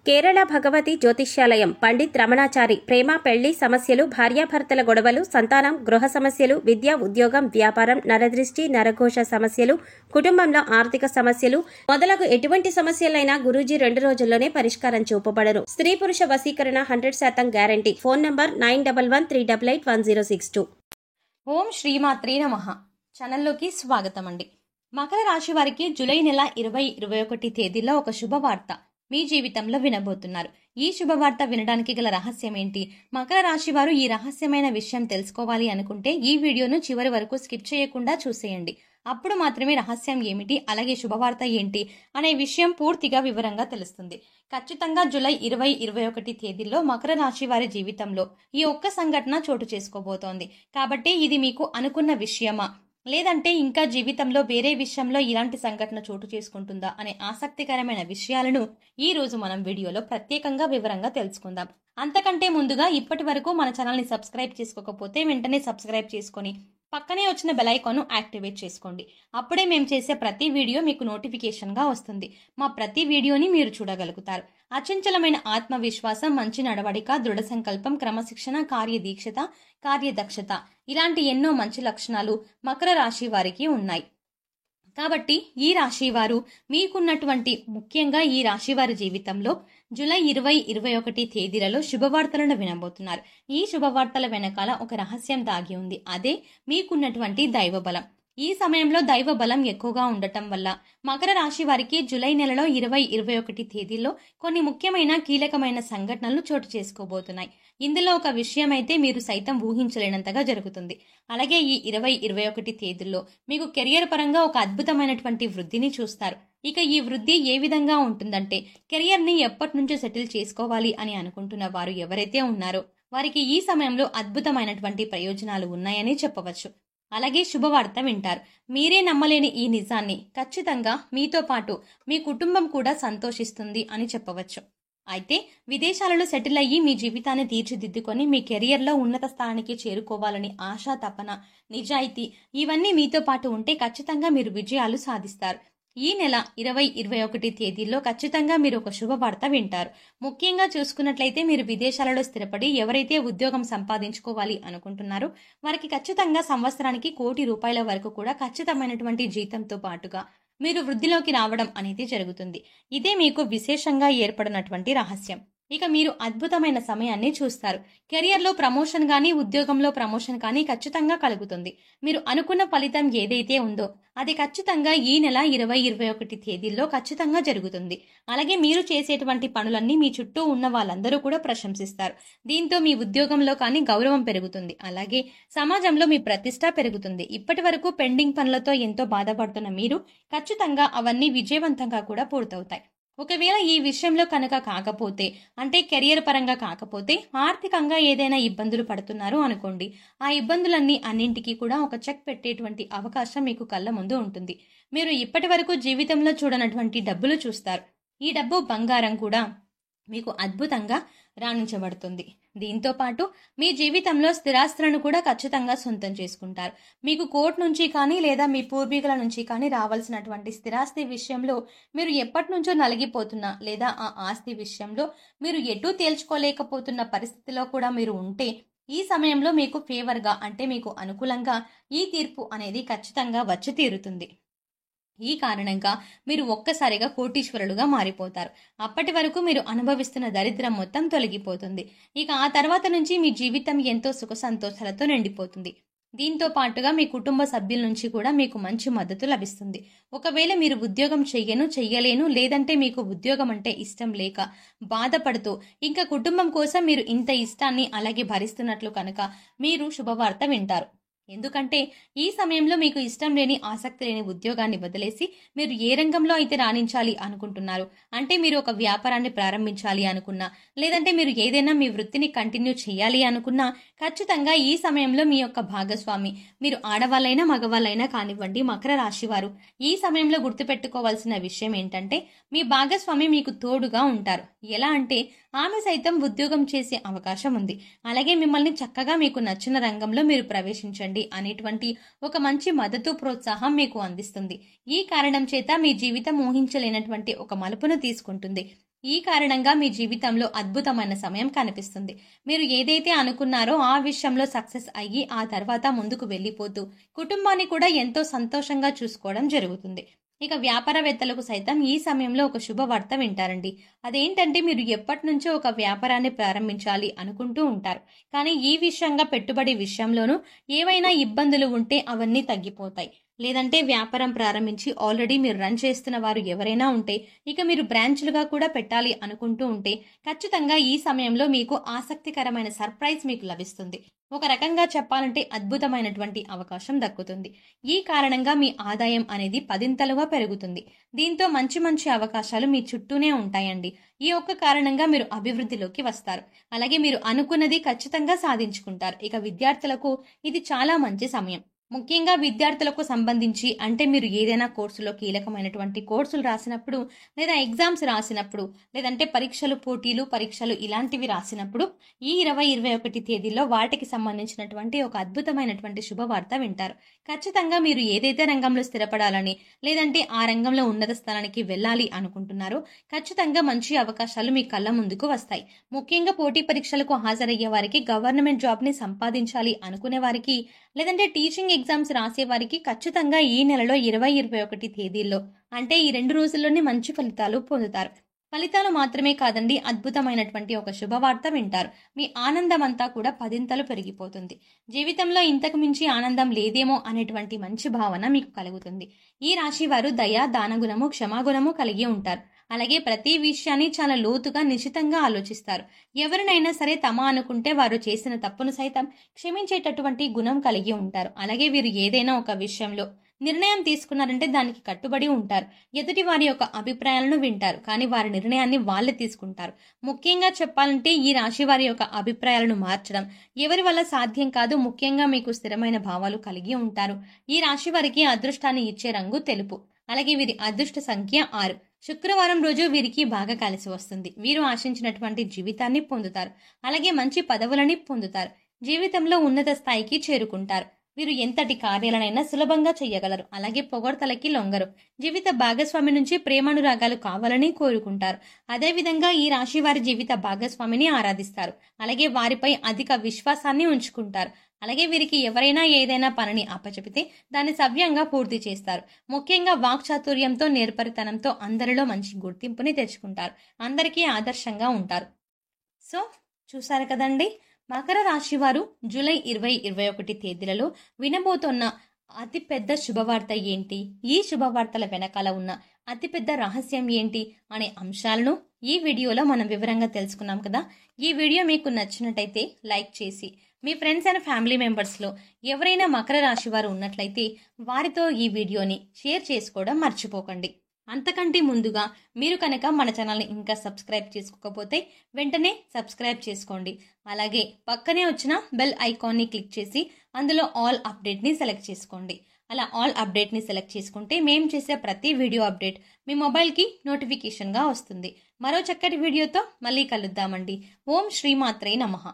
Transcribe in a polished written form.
కేరళ భగవతి జ్యోతిష్యాలయం పండిత్ రమణాచారి ప్రేమ పెళ్లి సమస్యలు భార్యాభర్తల గొడవలు సంతానం గృహ సమస్యలు విద్య ఉద్యోగం వ్యాపారం నరదృష్టి నరఘోష సమస్యలు కుటుంబంలో ఆర్థిక సమస్యలు మొదలగు ఎటువంటి సమస్యలైనా గురూజీ 2 రోజుల్లోనే పరిష్కారం చూపబడను. స్త్రీ పురుష వశీకరణ 100% గ్యారంటీ. Phone number 9113881062. ఓం శ్రీమాత్రే నమః. ఛానల్లోకి స్వాగతం అండి. మకర రాశి వారికి జూలై నెల 2021 తేదీలో ఒక శుభవార్త మీ జీవితంలో వినబోతున్నారు. ఈ శుభవార్త వినడానికి గల రహస్యం ఏంటి? మకర రాశి వారు ఈ రహస్యమైన విషయం తెలుసుకోవాలి అనుకుంటే ఈ వీడియోను చివరి వరకు స్కిప్ చేయకుండా చూసేయండి. అప్పుడు మాత్రమే రహస్యం ఏమిటి, అలాగే శుభవార్త ఏంటి అనే విషయం పూర్తిగా వివరంగా తెలుస్తుంది. ఖచ్చితంగా జూలై 2021 తేదీలో మకర రాశి వారి జీవితంలో ఈ ఒక్క సంఘటన చోటు చేసుకోబోతోంది. కాబట్టి ఇది మీకు అనుకున్న విషయమా, లేదంటే ఇంకా జీవితంలో వేరే విషయంలో ఇలాంటి సంఘటన చోటు చేసుకుంటుందా అనే ఆసక్తికరమైన విషయాలను ఈ రోజు మనం వీడియోలో ప్రత్యేకంగా వివరంగా తెలుసుకుందాం. అంతకంటే ముందుగా ఇప్పటి వరకు మన ఛానల్ని సబ్స్క్రైబ్ చేసుకోకపోతే వెంటనే సబ్స్క్రైబ్ చేసుకొని పక్కనే వచ్చిన బెల్ ఐకాన్ను యాక్టివేట్ చేసుకోండి. అప్పుడే మేము చేసే ప్రతి వీడియో మీకు నోటిఫికేషన్గా వస్తుంది. మా ప్రతి వీడియోని మీరు చూడగలుగుతారు. అచంచలమైన ఆత్మవిశ్వాసం, మంచి నడవడిక, దృఢ సంకల్పం, క్రమశిక్షణ, కార్యదీక్షత, కార్యదక్షత ఇలాంటి ఎన్నో మంచి లక్షణాలు మకర రాశి వారికి ఉన్నాయి. కాబట్టి ఈ రాశి వారు మీకున్నటువంటి ముఖ్యంగా ఈ రాశి వారి జీవితంలో జూలై 2021 తేదీలలో శుభవార్తలను వినబోతున్నారు. ఈ శుభవార్తల వెనకాల ఒక రహస్యం దాగి ఉంది. అదే మీకున్నటువంటి దైవ బలం. ఈ సమయంలో దైవ బలం ఎక్కువగా ఉండటం వల్ల మకర రాశి వారికి జూలై నెలలో 2021 తేదీలో కొన్ని ముఖ్యమైన కీలకమైన సంఘటనలు చోటు చేసుకోబోతున్నాయి. ఇందులో ఒక విషయం అయితే మీరు సైతం ఊహించలేనంతగా జరుగుతుంది. అలాగే ఈ 2021 తేదీల్లో మీకు కెరియర్ పరంగా ఒక అద్భుతమైనటువంటి వృద్ధిని చూస్తారు. ఇక ఈ వృద్ధి ఏ విధంగా ఉంటుందంటే, కెరియర్ని ఎప్పటి నుంచో సెటిల్ చేసుకోవాలి అని అనుకుంటున్న వారు ఎవరైతే ఉన్నారో వారికి ఈ సమయంలో అద్భుతమైనటువంటి ప్రయోజనాలు ఉన్నాయని చెప్పవచ్చు. అలాగే శుభవార్త వింటారు. మీరే నమ్మలేని ఈ నిజాన్ని ఖచ్చితంగా మీతో పాటు మీ కుటుంబం కూడా సంతోషిస్తుంది అని చెప్పవచ్చు. అయితే విదేశాలలో సెటిల్ అయ్యి మీ జీవితాన్ని తీర్చిదిద్దుకొని మీ కెరియర్లో ఉన్నత స్థానానికి చేరుకోవాలని ఆశ, తపన, నిజాయితీ ఇవన్నీ మీతో పాటు ఉంటే ఖచ్చితంగా మీరు విజయాలు సాధిస్తారు. ఈ నెల 2021 తేదీలో ఖచ్చితంగా మీరు ఒక శుభవార్త వింటారు. ముఖ్యంగా చూసుకున్నట్లయితే మీరు విదేశాలలో స్థిరపడి ఎవరైతే ఉద్యోగం సంపాదించుకోవాలి అనుకుంటున్నారో వారికి ఖచ్చితంగా సంవత్సరానికి ₹1,00,00,000 వరకు కూడా ఖచ్చితమైనటువంటి జీతంతో పాటుగా మీరు వృద్ధిలోకి రావడం అనేది జరుగుతుంది. ఇదే మీకు విశేషంగా ఏర్పడినటువంటి రహస్యం. ఇక మీరు అద్భుతమైన సమయాన్ని చూస్తారు. కెరియర్లో ప్రమోషన్ కానీ ఉద్యోగంలో ప్రమోషన్ కానీ ఖచ్చితంగా కలుగుతుంది. మీరు అనుకున్న ఫలితం ఏదైతే ఉందో అది ఖచ్చితంగా ఈ నెల 2021 తేదీల్లో ఖచ్చితంగా జరుగుతుంది. అలాగే మీరు చేసేటువంటి పనులన్నీ మీ చుట్టూ ఉన్న వాళ్ళందరూ కూడా ప్రశంసిస్తారు. దీంతో మీ ఉద్యోగంలో కానీ గౌరవం పెరుగుతుంది. అలాగే సమాజంలో మీ ప్రతిష్ట పెరుగుతుంది. ఇప్పటి వరకు పెండింగ్ పనులతో ఎంతో బాధపడుతున్న మీరు ఖచ్చితంగా అవన్నీ విజయవంతంగా కూడా పూర్తవుతాయి. ఒకవేళ ఈ విషయంలో కనుక కాకపోతే, అంటే కెరియర్ పరంగా కాకపోతే, ఆర్థికంగా ఏదైనా ఇబ్బందులు పడుతున్నారు అనుకోండి, ఆ ఇబ్బందులన్నీ అన్నింటికీ కూడా ఒక చెక్ పెట్టేటువంటి అవకాశం మీకు కళ్ళ ముందు ఉంటుంది. మీరు ఇప్పటి వరకు జీవితంలో చూడనటువంటి డబ్బులు చూస్తారు. ఈ డబ్బు బంగారం కూడా మీకు అద్భుతంగా రాణించబడుతుంది. దీంతో పాటు మీ జీవితంలో స్థిరాస్తులను కూడా ఖచ్చితంగా సొంతం చేసుకుంటారు. మీకు కోర్టు నుంచి కానీ లేదా మీ పూర్వీకుల నుంచి కానీ రావాల్సినటువంటి స్థిరాస్తి విషయంలో మీరు ఎప్పటి నుంచో నలిగిపోతున్నా, లేదా ఆ ఆస్తి విషయంలో మీరు ఎటూ తేల్చుకోలేకపోతున్న పరిస్థితిలో కూడా మీరు ఉంటే ఈ సమయంలో మీకు ఫేవర్గా, అంటే మీకు అనుకూలంగా ఈ తీర్పు అనేది ఖచ్చితంగా వచ్చి తీరుతుంది. ఈ కారణంగా మీరు ఒక్కసారిగా కోటీశ్వరులుగా మారిపోతారు. అప్పటి వరకు మీరు అనుభవిస్తున్న దరిద్రం మొత్తం తొలగిపోతుంది. ఇక ఆ తర్వాత నుంచి మీ జీవితం ఎంతో సుఖ సంతోషాలతో నిండిపోతుంది. దీంతో పాటుగా మీ కుటుంబ సభ్యుల నుంచి కూడా మీకు మంచి మద్దతు లభిస్తుంది. ఒకవేళ మీరు ఉద్యోగం చెయ్యలేను, లేదంటే మీకు ఉద్యోగం అంటే ఇష్టం లేక బాధపడుతూ ఇంకా కుటుంబం కోసం మీరు ఇంత ఇష్టాన్ని అలాగే భరిస్తున్నట్లు కనుక మీరు శుభవార్త వింటారు. ఎందుకంటే ఈ సమయంలో మీకు ఇష్టం లేని, ఆసక్తి లేని ఉద్యోగాన్ని వదిలేసి మీరు ఏ రంగంలో అయితే రాణించాలి అనుకుంటున్నారు, అంటే మీరు ఒక వ్యాపారాన్ని ప్రారంభించాలి అనుకున్నా, లేదంటే మీరు ఏదైనా మీ వృత్తిని కంటిన్యూ చేయాలి అనుకున్నా ఖచ్చితంగా ఈ సమయంలో మీ యొక్క భాగస్వామి, మీరు ఆడవాళ్ళైనా మగవాళ్ళైనా కానివ్వండి, మకర రాశి వారు ఈ సమయంలో గుర్తుపెట్టుకోవాల్సిన విషయం ఏంటంటే మీ భాగస్వామి మీకు తోడుగా ఉంటారు. ఎలా అంటే ఆమె సైతం ఉద్యోగం చేసే అవకాశం ఉంది. అలాగే మిమ్మల్ని చక్కగా మీకు నచ్చిన రంగంలో మీరు ప్రవేశించండి అనేటువంటి ఒక మంచి మద్దతు, ప్రోత్సాహం మీకు అందిస్తుంది. ఈ కారణం చేత మీ జీవితం ఊహించలేనటువంటి ఒక మలుపును తీసుకుంటుంది. ఈ కారణంగా మీ జీవితంలో అద్భుతమైన సమయం కనిపిస్తుంది. మీరు ఏదైతే అనుకున్నారో ఆ విషయంలో సక్సెస్ అయ్యి ఆ తర్వాత ముందుకు వెళ్ళిపోతూ కుటుంబాన్ని కూడా ఎంతో సంతోషంగా చూసుకోవడం జరుగుతుంది. ఇక వ్యాపారవేత్తలకు సైతం ఈ సమయంలో ఒక శుభవార్త వింటారండి. అదేంటంటే మీరు ఎప్పటి నుంచో ఒక వ్యాపారాన్ని ప్రారంభించాలి అనుకుంటూ ఉంటారు. కానీ ఈ విషయంగా పెట్టుబడి విషయంలోనూ ఏవైనా ఇబ్బందులు ఉంటే అవన్నీ తగ్గిపోతాయి. లేదంటే వ్యాపారం ప్రారంభించి ఆల్రెడీ మీరు రన్ చేస్తున్న వారు ఎవరైనా ఉంటే ఇక మీరు బ్రాంచ్లుగా కూడా పెట్టాలి అనుకుంటూ ఉంటే ఖచ్చితంగా ఈ సమయంలో మీకు ఆసక్తికరమైన సర్ప్రైజ్ మీకు లభిస్తుంది. ఒక రకంగా చెప్పాలంటే అద్భుతమైనటువంటి అవకాశం దక్కుతుంది. ఈ కారణంగా మీ ఆదాయం అనేది 10ంతలుగా పెరుగుతుంది. దీంతో మంచి మంచి అవకాశాలు మీ చుట్టూనే ఉంటాయండి. ఈ ఒక్క కారణంగా మీరు అభివృద్ధిలోకి వస్తారు. అలాగే మీరు అనుకున్నది ఖచ్చితంగా సాధించుకుంటారు. ఇక విద్యార్థులకు ఇది చాలా మంచి సమయం. ముఖ్యంగా విద్యార్థులకు సంబంధించి అంటే మీరు ఏదైనా కోర్సులో కీలకమైనటువంటి కోర్సులు రాసినప్పుడు లేదా ఎగ్జామ్స్ రాసినప్పుడు లేదంటే పరీక్షలు ఇలాంటివి రాసినప్పుడు ఈ 20-21 తేదీల్లో వాటికి సంబంధించినటువంటి ఒక అద్భుతమైనటువంటి శుభవార్త వింటారు. ఖచ్చితంగా మీరు ఏదైతే రంగంలో స్థిరపడాలని లేదంటే ఆ రంగంలో ఉన్నత స్థానానికి వెళ్ళాలి అనుకుంటున్నారో ఖచ్చితంగా మంచి అవకాశాలు మీ కళ్ళ ముందుకు వస్తాయి. ముఖ్యంగా పోటీ పరీక్షలకు హాజరయ్యే వారికి, గవర్నమెంట్ జాబ్ని సంపాదించాలి అనుకునే వారికి లేదంటే టీచింగ్ ఎగ్జామ్స్ రాసే వారికి ఖచ్చితంగా ఈ నెలలో 20-21 తేదీల్లో అంటే ఈ 2 రోజుల్లోనే మంచి ఫలితాలు పొందుతారు. ఫలితాలు మాత్రమే కాదండి, అద్భుతమైనటువంటి ఒక శుభవార్త వింటారు. మీ ఆనందం అంతా కూడా 10ంతలు పెరిగిపోతుంది. జీవితంలో ఇంతకు మించి ఆనందం లేదేమో అనేటువంటి మంచి భావన మీకు కలుగుతుంది. ఈ రాశి వారు దయ, దానగుణము, క్షమాగుణము కలిగి ఉంటారు. అలాగే ప్రతి విషయాన్ని చాలా లోతుగా నిశితంగా ఆలోచిస్తారు. ఎవరినైనా సరే తమ అనుకుంటే వారు చేసిన తప్పును సైతం క్షమించేటటువంటి గుణం కలిగి ఉంటారు. అలాగే వీరు ఏదైనా ఒక విషయంలో నిర్ణయం తీసుకున్నారంటే దానికి కట్టుబడి ఉంటారు. ఎదుటి వారి యొక్క అభిప్రాయాలను వింటారు, కానీ వారి నిర్ణయాన్ని వాళ్ళే తీసుకుంటారు. ముఖ్యంగా చెప్పాలంటే ఈ రాశి వారి యొక్క అభిప్రాయాలను మార్చడం ఎవరి వల్ల సాధ్యం కాదు. ముఖ్యంగా మీకు స్థిరమైన భావాలు కలిగి ఉంటారు. ఈ రాశి వారికి అదృష్టాన్ని ఇచ్చే రంగు తెలుపు. అలాగే వీరి అదృష్ట సంఖ్య 6. శుక్రవారం రోజు వీరికి బాగా కలిసి వస్తుంది. వీరు ఆశించినటువంటి జీవితాన్ని పొందుతారు. అలాగే మంచి పదవులని పొందుతారు. జీవితంలో ఉన్నత స్థాయికి చేరుకుంటారు. వీరు ఎంతటి కార్యాలనైనా సులభంగా చేయగలరు. అలాగే పొగడ్తలకి లొంగరు. జీవిత భాగస్వామి నుంచి ప్రేమానురాగాలు కావాలని కోరుకుంటారు. అదేవిధంగా ఈ రాశి వారి జీవిత భాగస్వామిని ఆరాధిస్తారు. అలాగే వారిపై అధిక విశ్వాసాన్ని ఉంచుకుంటారు. అలాగే వీరికి ఎవరైనా ఏదైనా పనిని అప్పచెపితే దాన్ని సవ్యంగా పూర్తి చేస్తారు. ముఖ్యంగా వాక్చాతుర్యంతో, నేర్పరితనంతో అందరిలో మంచి గుర్తింపుని తెచ్చుకుంటారు. అందరికీ ఆదర్శంగా ఉంటారు. సో చూసారు కదండి, మకర రాశి వారు జూలై 20-21 తేదీలలో వినబోతున్న అతిపెద్ద శుభవార్త ఏంటి, ఈ శుభవార్తల వెనకాల ఉన్న అతిపెద్ద రహస్యం ఏంటి అనే అంశాలను ఈ వీడియోలో మనం వివరంగా తెలుసుకున్నాం కదా. ఈ వీడియో మీకు నచ్చినట్టయితే లైక్ చేసి మీ ఫ్రెండ్స్ అండ్ ఫ్యామిలీ మెంబర్స్లో ఎవరైనా మకర రాశి వారు ఉన్నట్లయితే వారితో ఈ వీడియోని షేర్ చేసుకోవడం మర్చిపోకండి. అంతకంటే ముందుగా మీరు కనుక మన ఛానల్ని ఇంకా సబ్స్క్రైబ్ చేసుకోకపోతే వెంటనే సబ్స్క్రైబ్ చేసుకోండి. అలాగే పక్కనే వచ్చిన బెల్ ఐకాన్ని క్లిక్ చేసి అందులో ఆల్ అప్డేట్ని సెలెక్ట్ చేసుకోండి. అలా ఆల్ అప్డేట్ని సెలెక్ట్ చేసుకుంటే మేము చేసే ప్రతి వీడియో అప్డేట్ మీ మొబైల్కి నోటిఫికేషన్గా వస్తుంది. మరో చక్కటి వీడియోతో మళ్ళీ కలుద్దామండి. ఓం శ్రీమాత్రే నమః.